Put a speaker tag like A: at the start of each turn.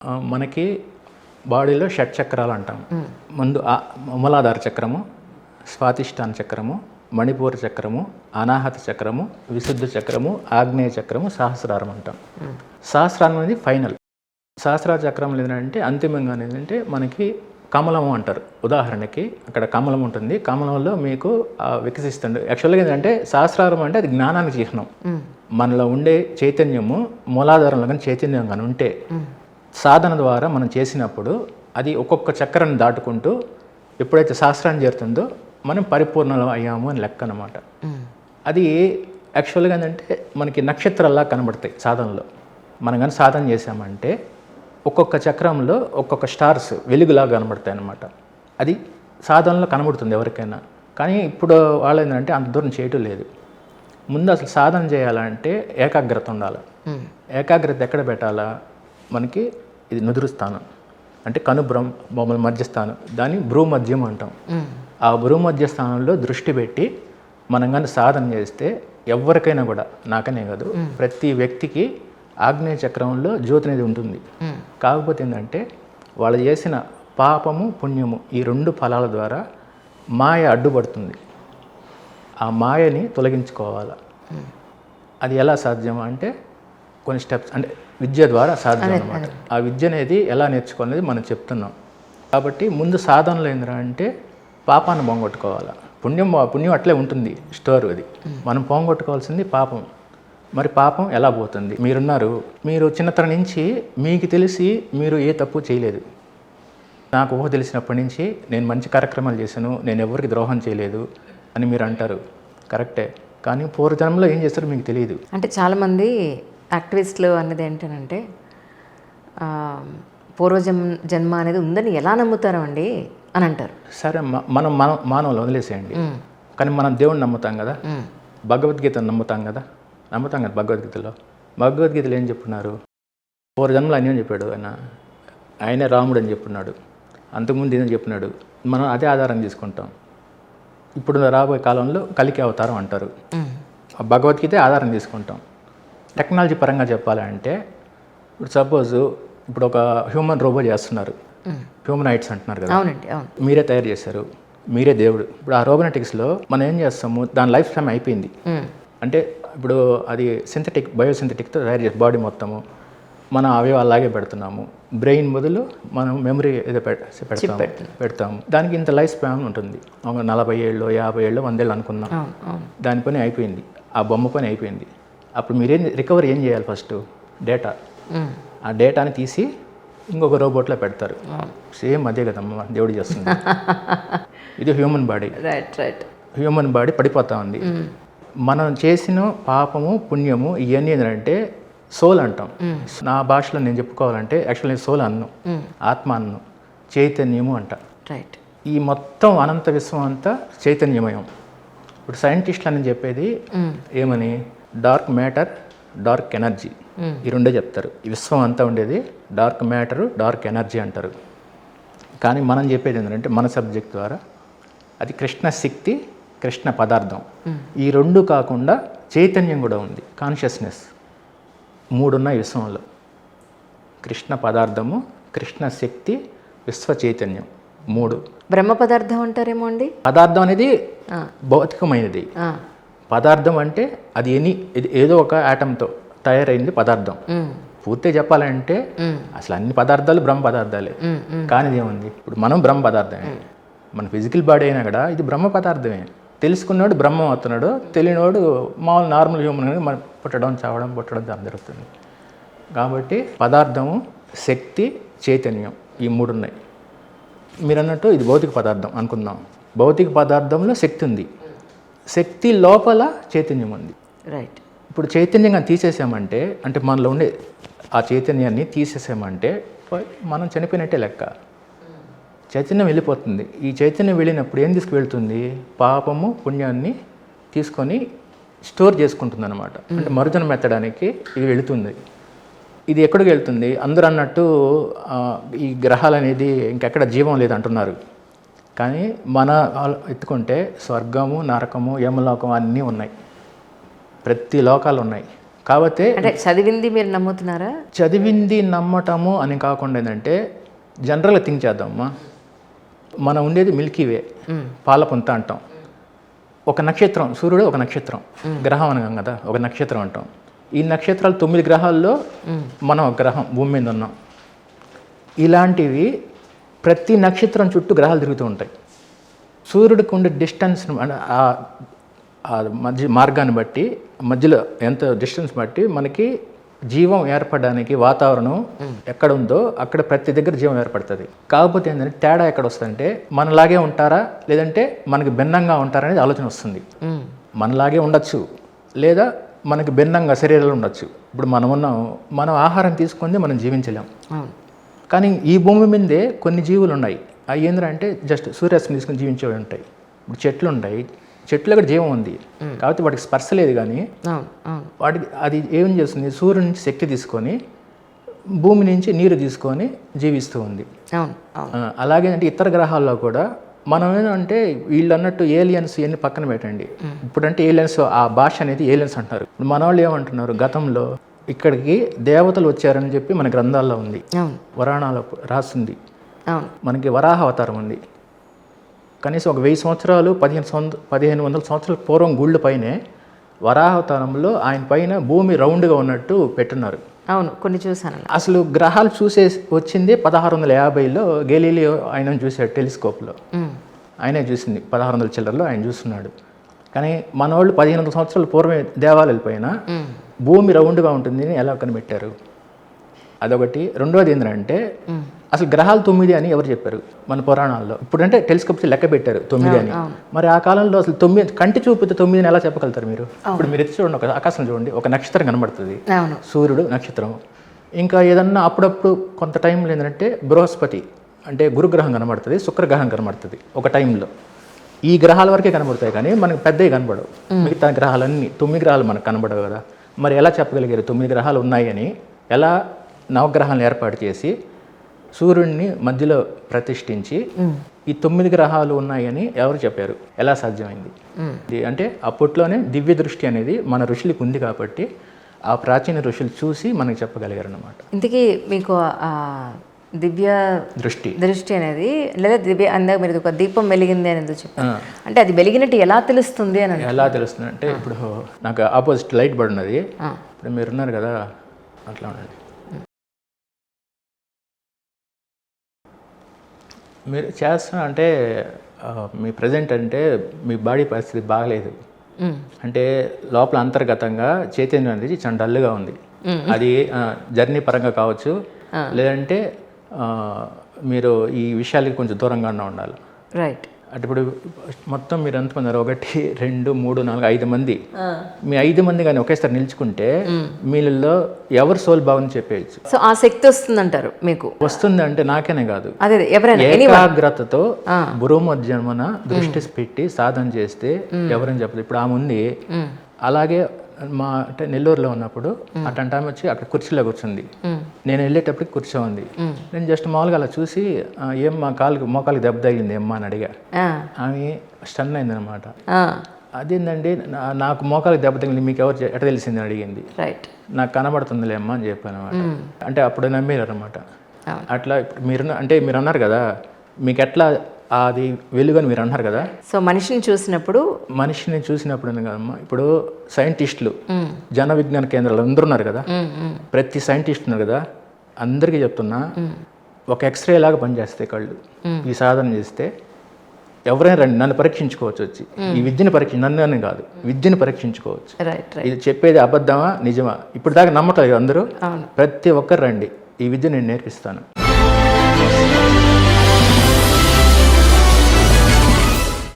A: మనకి బాడీలో షట్చక్రాలు అంటాం. ముందు మూలాధార చక్రము, స్వాతిష్టాన చక్రము, మణిపూర చక్రము, అనాహత చక్రము, విశుద్ధ చక్రము, ఆగ్నేయ చక్రము, సహస్రారం అంటాం. సహస్రారం అనేది ఫైనల్. సహస్రార చక్రం ఏంటంటే అంతిమంగా ఏంటంటే మనకి కమలము అంటారు. ఉదాహరణకి అక్కడ కమలం ఉంటుంది, కమలంలో మీకు వికసిస్తుంది. యాక్చువల్గా ఏంటంటే సహస్రారం అంటే అది జ్ఞానానికి చిహ్నం. మనలో ఉండే చైతన్యము మూలాధారంలో కానీ చైతన్యం కానీ ఉంటే సాధన ద్వారా మనం చేసినప్పుడు అది ఒక్కొక్క చక్రాన్ని దాటుకుంటూ ఎప్పుడైతే సహస్రాన్ని చేరుతుందో మనం పరిపూర్ణం అయ్యాము అని లెక్క అనమాట. అది యాక్చువల్గా ఏంటంటే మనకి నక్షత్రాల్లా కనబడతాయి సాధనలో. మనం కానీ సాధన చేసామంటే ఒక్కొక్క చక్రంలో ఒక్కొక్క స్టార్స్ వెలుగులాగా కనబడతాయి అన్నమాట. అది సాధనలో కనబడుతుంది ఎవరికైనా. కానీ ఇప్పుడు వాళ్ళు ఏంటంటే అంత దూరం చేయటం లేదు. ముందు అసలు సాధన చేయాలంటే ఏకాగ్రత ఉండాలి. ఏకాగ్రత ఎక్కడ పెట్టాలా? మనకి ఇది నుదురు స్థానం అంటే బొమ్మల మధ్యస్థానం, దాన్ని భ్రూమధ్యం అంటాం. ఆ భ్రూమధ్య స్థానంలో దృష్టి పెట్టి మనం కానీ సాధన చేస్తే ఎవరికైనా కూడా, నాకనే కాదు ప్రతి వ్యక్తికి ఆగ్నేయ చక్రంలో జ్యోతి అనేది ఉంటుంది. కాకపోతే ఏంటంటే వాళ్ళు చేసిన పాపము పుణ్యము ఈ రెండు ఫలాల ద్వారా మాయ అడ్డుపడుతుంది. ఆ మాయని తొలగించుకోవాలి. అది ఎలా సాధ్యం అంటే కొన్ని స్టెప్స్ అంటే విద్య ద్వారా సాధ్యం అన్నమాట. ఆ విద్య అనేది ఎలా నేర్చుకోవాలనేది మనం చెప్తున్నాం. కాబట్టి ముందు సాధనలో ఏంటంటే పాపాన్ని పోగొట్టుకోవాలి. పుణ్యం అట్లే ఉంటుంది స్టోర్. అది మనం పోగొట్టుకోవాల్సింది పాపం. మరి పాపం ఎలా పోతుంది? మీరు చిన్నతనం నుంచి మీకు తెలిసి మీరు ఏ తప్పు చేయలేదు. నాకు ఊహ తెలిసినప్పటి నుంచి నేను మంచి కార్యక్రమాలు చేశాను, నేను ఎవరికి ద్రోహం చేయలేదు అని మీరు అంటారు. కరెక్టే. కానీ పూర్వజన్మలో ఏం చేస్తారో మీకు తెలియదు.
B: అంటే చాలామంది యాక్టివిస్టులు అన్నది ఏంటంటే పూర్వజన్మ అనేది ఉందని ఎలా నమ్ముతారో అండి అని అంటారు.
A: సరే, మనం మానవులు వదిలేసేయండి. కానీ మనం దేవుణ్ణి నమ్ముతాం కదా, భగవద్గీతను నమ్ముతాం కదా. భగవద్గీతలో ఏం చెప్పున్నారు? పూర్వజన్మలో ఆయన ఏం చెప్పాడు? ఆయనే రాముడు అని చెప్పున్నాడు. అంతకుముందు ఏం చెప్పినాడు? మనం అదే ఆధారం తీసుకుంటాం. ఇప్పుడు రాబోయే కాలంలో కలికి అవతారం అంటారు. భగవద్గీత ఆధారం తీసుకుంటాం. టెక్నాలజీ పరంగా చెప్పాలంటే ఇప్పుడు సపోజ్ ఇప్పుడు ఒక హ్యూమన్ రోబో చేస్తున్నారు, హ్యూమనాయిడ్స్ అంటున్నారు కదా. మీరే తయారు చేశారు, మీరే దేవుడు. ఇప్పుడు ఆ రోబోనెటిక్స్లో మనం ఏం చేస్తాము? దాని లైఫ్ టైం అయిపోయింది. అంటే ఇప్పుడు అది బయోసింథటిక్తో తయారు చేసి బాడీ మొత్తము మన అవయవాలు అలాగే పెడుతున్నాము. బ్రెయిన్ బదులు మనం మెమరీ ఏదో పెడతాము. దానికి ఇంత లైఫ్ స్పాన్ ఉంటుంది. 40 ఏళ్ళు 50 ఏళ్ళు 100 ఏళ్ళు అనుకుందాం. దాని పని అయిపోయింది, ఆ బొమ్మ పని అయిపోయింది. అప్పుడు మీరేం రికవరీ ఏం చేయాలి? First data. ఆ డేటాని తీసి ఇంకొక రోబోట్లో పెడతారు. సేమ్ అదే కదమ్మా దేవుడు చేస్తుంది. ఇది హ్యూమన్ బాడీ. హ్యూమన్ బాడీ పడిపోతా ఉంది. మనం చేసిన పాపము పుణ్యము ఇవన్నీ ఏంటంటే సోల్ అంటాం. నా భాషలో నేను చెప్పుకోవాలంటే యాక్చువల్లీ సోల్ అన్ను, ఆత్మ అన్ను, చైతన్యము అంట. ఈ మొత్తం అనంత విశ్వం అంతా చైతన్యమయం. ఇప్పుడు సైంటిస్టులు అని చెప్పేది ఏమని? డార్క్ మ్యాటర్, డార్క్ ఎనర్జీ, ఈ రెండే చెప్తారు. ఈ విశ్వం అంతా ఉండేది డార్క్ మ్యాటరు, డార్క్ ఎనర్జీ అంటారు. కానీ మనం చెప్పేది ఏంటంటే మన సబ్జెక్ట్ ద్వారా అది కృష్ణ శక్తి, కృష్ణ పదార్థం. ఈ రెండు కాకుండా చైతన్యం కూడా ఉంది, కాన్షియస్నెస్. 3 ఉన్నాయి విశ్వంలో: కృష్ణ పదార్థము, కృష్ణ శక్తి, విశ్వ చైతన్యం. 3.
B: బ్రహ్మ పదార్థం అంటారేమో అండి. పదార్థం
A: అనేది భౌతికమైనది. పదార్థం అంటే అది ఏదో ఒక ఆటంతో తయారైంది పదార్థం. పూర్తిగా చెప్పాలంటే అసలు అన్ని పదార్థాలు బ్రహ్మ పదార్థాలే. కానీ ఏముంది? ఇప్పుడు మనం బ్రహ్మ పదార్థమే. మన ఫిజికల్ బాడీ అయినా కూడా ఇది బ్రహ్మ పదార్థమే. తెలుసుకున్నాడు బ్రహ్మం అవుతున్నాడు, తెలియనివాడు మామూలు నార్మల్ హ్యూమన్ మన పుట్టడం దాని జరుగుతుంది. కాబట్టి పదార్థము, శక్తి, చైతన్యం ఈ 3 ఉన్నాయి. మీరు అన్నట్టు ఇది భౌతిక పదార్థం అనుకుందాం. భౌతిక పదార్థంలో శక్తి ఉంది, శక్తి లోపల చైతన్యం ఉంది.
B: రైట్.
A: ఇప్పుడు చైతన్యంగా తీసేసామంటే, అంటే మనలో ఉండే ఆ చైతన్యాన్ని తీసేసామంటే మనం చనిపోయినట్టే లెక్క. చైతన్యం వెళ్ళిపోతుంది. ఈ చైతన్యం వెళ్ళినప్పుడు ఏం తీసుకువెళ్తుంది? పాపము పుణ్యాన్ని తీసుకొని స్టోర్ చేసుకుంటుంది అనమాట. అంటే మరుజన్మ ఎత్తడానికి ఇది వెళుతుంది. ఇది ఎక్కడికి వెళ్తుంది? అందరూ అన్నట్టు ఈ గ్రహాలు అనేది ఇంకెక్కడ జీవం లేదు అంటున్నారు. కానీ మన ఎత్తుకుంటే స్వర్గము, నరకము, యమలోకం అన్నీ ఉన్నాయి. ప్రతి లోకాలు ఉన్నాయి. కాబట్టి
B: అంటే చదివింది మీరు నమ్ముతున్నారా?
A: చదివింది నమ్మటము అని కాకుండా ఏంటంటే జనరల్గా థింక్ చేద్దామమ్మా. మనం ఉండేది మిల్కీవే, పాలపుంత అంటాం. ఒక నక్షత్రం, సూర్యుడు ఒక నక్షత్రం, గ్రహం అనగాం కదా, ఒక నక్షత్రం అంటాం. ఈ నక్షత్రాలు 9 గ్రహాల్లో మనం ఒక గ్రహం భూమి మీద ఉన్నాం. ఇలాంటివి ప్రతి నక్షత్రం చుట్టూ గ్రహాలు తిరుగుతూ ఉంటాయి. సూర్యుడికి ఉండే డిస్టెన్స్ ఆ మధ్య మార్గాన్ని బట్టి, మధ్యలో ఎంత డిస్టెన్స్ బట్టి మనకి జీవం ఏర్పడడానికి వాతావరణం ఎక్కడ ఉందో అక్కడ ప్రతి దగ్గర జీవం ఏర్పడుతుంది. కాకపోతే ఏంటంటే తేడా ఎక్కడ వస్తుందంటే మనలాగే ఉంటారా లేదంటే మనకి భిన్నంగా ఉంటారా అనేది ఆలోచన వస్తుంది. మనలాగే ఉండొచ్చు లేదా మనకి భిన్నంగా శరీరాలు ఉండొచ్చు. ఇప్పుడు మనం ఆహారం తీసుకుంది మనం జీవించలేం. కానీ ఈ భూమి మీదే కొన్ని జీవులు ఉన్నాయి. అవి ఏంటంటే జస్ట్ సూర్యాస్తం తీసుకుని జీవించేవి ఉంటాయి. ఇప్పుడు చెట్లు ఉంటాయి, చెట్లు కూడా జీవం ఉంది, కాబట్టి వాటికి స్పర్శ లేదు. కానీ వాటికి అది ఏం చేస్తుంది, సూర్యుడి నుంచి శక్తి తీసుకొని భూమి నుంచి నీరు తీసుకొని జీవిస్తూ ఉంది. అలాగే అంటే ఇతర గ్రహాల్లో కూడా మనం ఏంటంటే వీళ్ళు అన్నట్టు ఏలియన్స్ ఇవన్నీ పక్కన పెట్టండి. ఇప్పుడంటే ఏలియన్స్, ఆ భాష అనేది ఏలియన్స్ అంటారు. మన వాళ్ళు ఏమంటున్నారు, గతంలో ఇక్కడికి దేవతలు వచ్చారని చెప్పి మన గ్రంథాల్లో ఉంది, పురాణాల్లో రాస్తుంది. మనకి వరాహ అవతారం ఉంది. కనీసం ఒక 1000 సంవత్సరాలు 1500 సంవత్సరాల పూర్వం గుళ్ళు పైనే వరాహవతారంలో ఆయన పైన భూమి రౌండ్గా ఉన్నట్టు పెట్టున్నారు.
B: అవును, కొన్ని చూసాను.
A: అసలు గ్రహాలు చూసే వచ్చింది 1650లో గెలీలియో ఆయన చూశాడు టెలిస్కోప్లో. ఆయనే చూసింది 1600 చిల్లరలో ఆయన చూస్తున్నాడు. కానీ మన వాళ్ళు 1500 సంవత్సరాల పూర్వమే దేవాలయాల పైన భూమి రౌండ్గా ఉంటుంది అని ఎలా కనిపెట్టారు? అదొకటి. రెండోది ఏంటంటే అసలు గ్రహాలు 9 అని ఎవరు చెప్పారు మన పురాణాల్లో? ఇప్పుడంటే టెలిస్కోప్స్ లెక్క పెట్టారు 9 అని. మరి ఆ కాలంలో అసలు 9 కంటి చూపుతో 9 అని ఎలా చెప్పగలుగుతారు మీరు? ఇప్పుడు మీరు ఎత్తి చూడండి, ఒక ఆకాశం చూడండి, ఒక నక్షత్రం కనబడుతుంది, సూర్యుడు నక్షత్రం. ఇంకా ఏదన్నా అప్పుడప్పుడు కొంత టైంలో ఏంటంటే బృహస్పతి అంటే గురుగ్రహం కనబడుతుంది, శుక్రగ్రహం కనబడుతుంది ఒక టైంలో. ఈ గ్రహాల వరకే కనబడతాయి కానీ మనకు పెద్దవి కనబడవు. మిగతా గ్రహాలన్నీ 9 గ్రహాలు మనకు కనబడవు కదా. మరి ఎలా చెప్పగలిగారు 9 గ్రహాలు ఉన్నాయని? ఎలా నవగ్రహాలను ఏర్పాటు చేసి సూర్యుడిని మధ్యలో ప్రతిష్ఠించి ఈ 9 గ్రహాలు ఉన్నాయని ఎవరు చెప్పారు? ఎలా సాధ్యమైంది? అంటే అప్పట్లోనే దివ్య దృష్టి అనేది మన ఋషులకు ఉంది కాబట్టి ఆ ప్రాచీన ఋషులు చూసి మనకు చెప్పగలిగారు అన్నమాట.
B: ఇంతకీ మీకు దివ్య దృష్టి అనేది లేదా దివ్య అందాక మీరు ఒక దీపం వెలిగింది అనేది చెప్పారు. అంటే అది వెలిగినట్టు ఎలా తెలుస్తుంది అని?
A: ఎలా తెలుస్తుంది అంటే ఇప్పుడు నాకు ఆపోజిట్ లైట్ పడినది, ఇప్పుడు మీరున్నారు కదా, అట్లా ఉండండి. మీరు చేస్తున్నా అంటే మీ ప్రజెంట్ అంటే మీ బాడీ పరిస్థితి బాగలేదు అంటే లోపల అంతర్గతంగా చైతన్యం అనేది చాలా డల్గా ఉంది. అది జర్నీ పరంగా కావచ్చు, లేదంటే మీరు ఈ విషయాలకి కొంచెం దూరంగానే ఉండాలి.
B: రైట్.
A: అంటే ఇప్పుడు మొత్తం మీరు ఎంతమంది, 1 2 3 4 5 మంది, మీ 5 మంది కానీ ఒకేసారి నిల్చుకుంటే మీలో ఎవరు సోల్ బాగుంది చెప్పేయచ్చు.
B: సో ఆ శక్తి వస్తుందంటారు మీకు?
A: వస్తుంది అంటే నాకేనే కాదు,
B: అదే ఎవరైనా
A: ఏకాగ్రతతో భూమధ్యమున దృష్టి పెట్టి సాధన చేస్తే ఎవరని చెప్పదు. ఇప్పుడు ఆమె ఉంది, అలాగే మా అంటే నెల్లూరులో ఉన్నప్పుడు అట్లాంటి ఆమె వచ్చి అక్కడ కుర్చీలో కూర్చుంది, నేను వెళ్ళేటప్పటికి కూర్చోంది. నేను జస్ట్ మామూలుగా అలా చూసి ఏం మా మోకాలికి దెబ్బ తగిలింది ఏమ్మా అని అడిగా. ఆమె స్టన్ అయింది అనమాట. అదేంటండి నాకు మోకాలికి దెబ్బ తగిలింది మీకు ఎవరు ఎట్ట తెలిసింది అని అడిగింది. నాకు కనబడుతుందిలే అమ్మా అని చెప్పాను అనమాట. అంటే అప్పుడు నమ్మారు అనమాట. అట్లా ఇప్పుడు మీరు అన్నారు కదా మీకు ఎట్లా అది వెలుగని మీరు అన్నారు కదా.
B: సో మనిషిని చూసినప్పుడు
A: కదమ్మా, ఇప్పుడు సైంటిస్టులు జన విజ్ఞాన కేంద్రాలు అందరూ ఉన్నారు కదా, ప్రతి సైంటిస్ట్ ఉన్నారు కదా, అందరికీ చెప్తున్నా ఒక ఎక్స్రే లాగా పనిచేస్తాయి కళ్ళు. ఈ సాధన చేస్తే ఎవరైనా రండి, నన్ను పరీక్షించుకోవచ్చు వచ్చి. ఈ విద్యను నన్ను అని కాదు, విద్యను పరీక్షించుకోవచ్చు. ఇది చెప్పేది అబద్ధమా నిజమా ఇప్పుడు దాకా నమ్మట్లేదు అందరూ. ప్రతి ఒక్కరు రండి, ఈ విద్య నేను నేర్పిస్తాను.